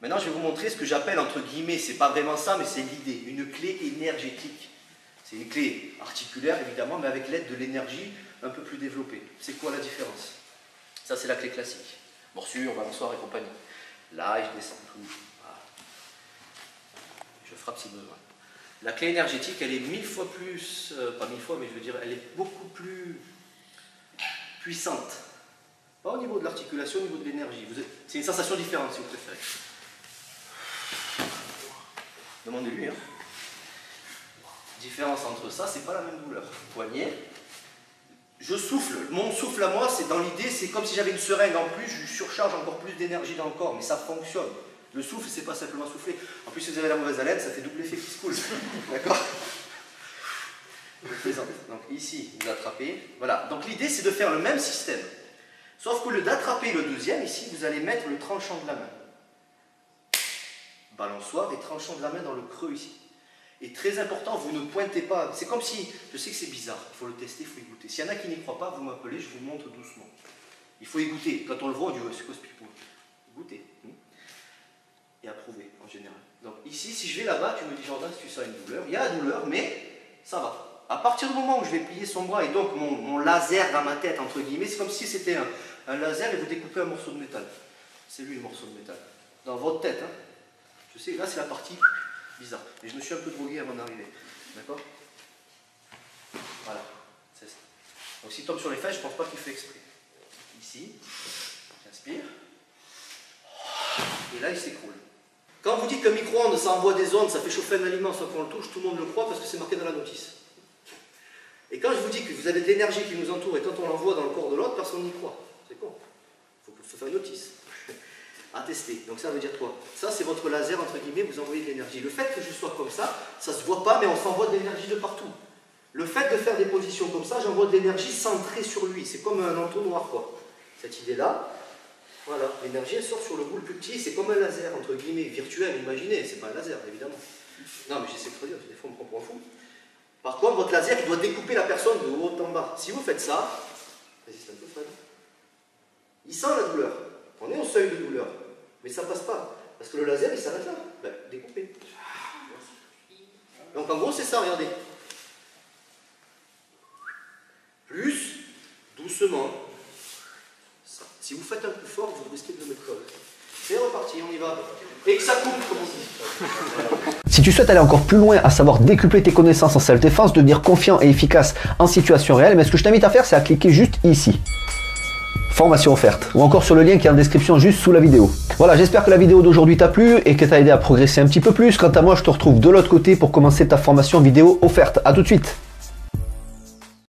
Maintenant, je vais vous montrer ce que j'appelle, entre guillemets, c'est pas vraiment ça, mais c'est l'idée, une clé énergétique. C'est une clé articulaire, évidemment, mais avec l'aide de l'énergie un peu plus développée. C'est quoi la différence? Ça, c'est la clé classique. Morsure, balançoire et compagnie. Là, et je descends tout. Voilà. Je frappe si besoin. La clé énergétique, elle est 1000 fois plus, pas 1000 fois, mais je veux dire, elle est beaucoup plus puissante. Pas au niveau de l'articulation, au niveau de l'énergie. C'est une sensation différente, si vous préférez. Demandez-lui. Hein. Différence entre ça, c'est pas la même douleur. Poignet. Je souffle. Mon souffle à moi, c'est dans l'idée, c'est comme si j'avais une seringue en plus, je surcharge encore plus d'énergie dans le corps, mais ça fonctionne. Le souffle, c'est pas simplement souffler. En plus, si vous avez la mauvaise haleine, ça fait double effet qui se coule. D'accord? Je plaisante. Donc ici, vous attrapez. Voilà. Donc l'idée, c'est de faire le même système. Sauf qu'au lieu d'attraper le deuxième, ici, vous allez mettre le tranchant de la main. Balançoire et tranchant de la main dans le creux ici. Et très important, vous ne pointez pas. C'est comme si, je sais que c'est bizarre, il faut le tester, il faut y goûter. S'il y en a qui n'y croient pas, vous m'appelez, je vous montre doucement. Il faut y goûter. Quand on le voit, on dit, c'est quoi ce pipeau? Goûter. Et approuver, en général. Donc ici, si je vais là-bas, tu me dis, Jordan, si tu sens une douleur, il y a la douleur, mais ça va. À partir du moment où je vais plier son bras, et donc mon laser dans ma tête, entre guillemets, c'est comme si c'était un laser et vous découpez un morceau de métal. C'est lui le morceau de métal. Dans votre tête, hein. Je sais, là c'est la partie bizarre. Et je me suis un peu drogué avant d'arriver. D'accord? Voilà, c'est ça. Donc s'il tombe sur les fesses, je ne pense pas qu'il fait exprès. Ici, j'inspire. Et là, il s'écroule. Quand vous dites qu'un micro-ondes, ça envoie des ondes, ça fait chauffer un aliment sans qu'on le touche, tout le monde le croit parce que c'est marqué dans la notice. Et quand je vous dis que vous avez de l'énergie qui nous entoure et quand on l'envoie dans le corps de l'autre, personne n'y croit. C'est con. Il faut que ça fasse une notice. À tester. Donc ça veut dire quoi? Ça c'est votre laser, entre guillemets, vous envoyez de l'énergie. Le fait que je sois comme ça se voit pas, mais on s'envoie de l'énergie de partout. Le fait de faire des positions comme ça, j'envoie de l'énergie centrée sur lui. C'est comme un entonnoir, quoi. Cette idée-là, voilà, l'énergie elle sort sur le bout le plus petit, c'est comme un laser, entre guillemets, virtuel, imaginez, c'est pas un laser, évidemment. Non, mais j'essaie de traduire, des fois on me prend pour un fou. Par contre, votre laser, il doit découper la personne de haut en bas. Si vous faites ça, résiste un peu, Fred. Il sent la douleur. On est au seuil de douleur. Mais ça passe pas. Parce que le laser, il s'arrête là. Ben, découpé. Donc en gros, c'est ça, regardez. Plus, doucement. Ça. Si vous faites un peu fort, vous risquez de le mettre colle. C'est reparti, on y va. Et que ça coupe, comme on dit. Si tu souhaites aller encore plus loin, à savoir décupler tes connaissances en self-défense, devenir confiant et efficace en situation réelle, mais ce que je t'invite à faire, c'est à cliquer juste ici. Formation offerte, ou encore sur le lien qui est en description juste sous la vidéo. Voilà, j'espère que la vidéo d'aujourd'hui t'a plu et que t'a aidé à progresser un petit peu plus. Quant à moi, je te retrouve de l'autre côté pour commencer ta formation vidéo offerte. A tout de suite.